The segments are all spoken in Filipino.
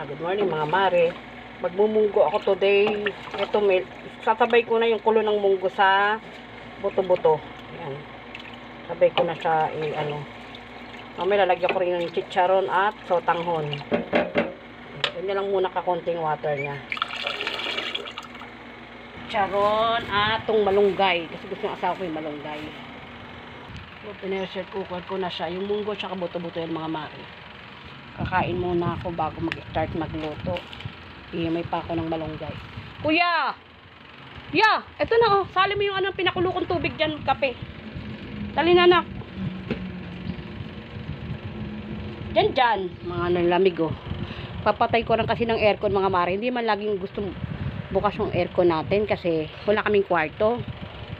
Good morning mga mare. Magmumunggo ako today. Ito, sasabay ko na yung kulo ng munggo sa buto-buto. Ayan. Sabay ko na siya mamaya lalagyan ko rin yung chicharon at sotanghon. Ganyan lang muna kakonting water niya. Chicharon at itong malunggay. Kasi gusto ng asawa ko yung malunggay. So, pinireshare cooker ko na siya. Yung munggo at buto-buto yan mga mare. Kakain muna ako bago mag-start magluto. May pa ako ng malunggay. Kuya! Ya! Ito na oh. Sali mo yung pinakulo kong tubig dyan, kape. Dali na anak. Dyan. Mga nalamig oh. Papatay ko lang kasi ng aircon mga mare. Hindi man laging gusto bukas yung aircon natin kasi wala kaming kwarto.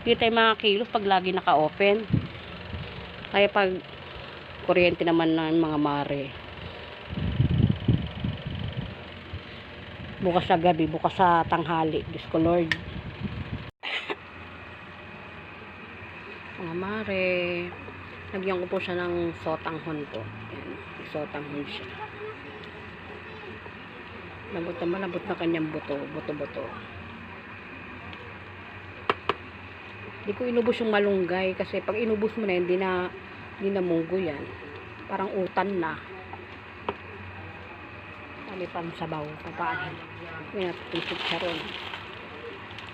Hindi tayo mga kilos pag lagi naka-open. Kaya pag kuryente naman ng mga mare. Bukas sa gabi, bukas sa tanghali. Diyos ko Lord. Mga mare. Lagyan ko po siya ng sotanghon po. Ayan. Sotanghon siya. Malambot na kanyang buto-buto. Hindi ko inubos yung malunggay kasi pag inubos mo na hindi na munggo yan. Parang utan na. Pang sabaw, papaan. Yan natin yung chicharon.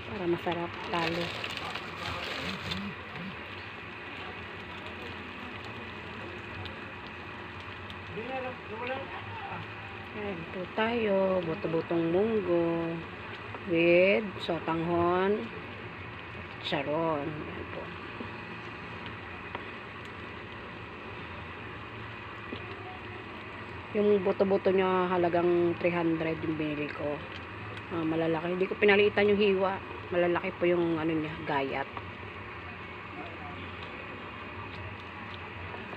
Para masarap talo. Ayan po tayo. Buto-butong munggo. With sotanghon. Chicharon. Ayan po. Yung buto-buto niya halagang 300 yung binili ko. Malalaki. Hindi ko pinalitan yung hiwa. Malalaki po yung niya, gayat.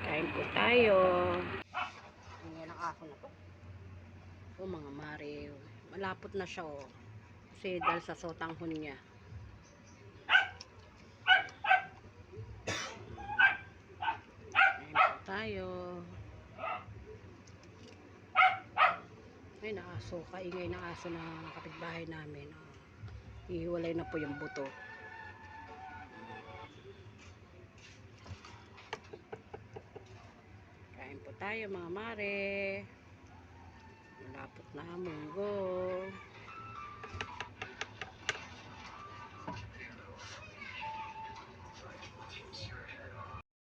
Kain po tayo. Yan ang aso na to. O mga mare. Malapot na siya oh. Kasi dahil sa sotanghon niya. Kain po tayo. Ay, naaso. Kaingay ng aso na kapitbahay namin. Ihiwalay na po yung buto. Kain po tayo mga mare. Malapot na munggo.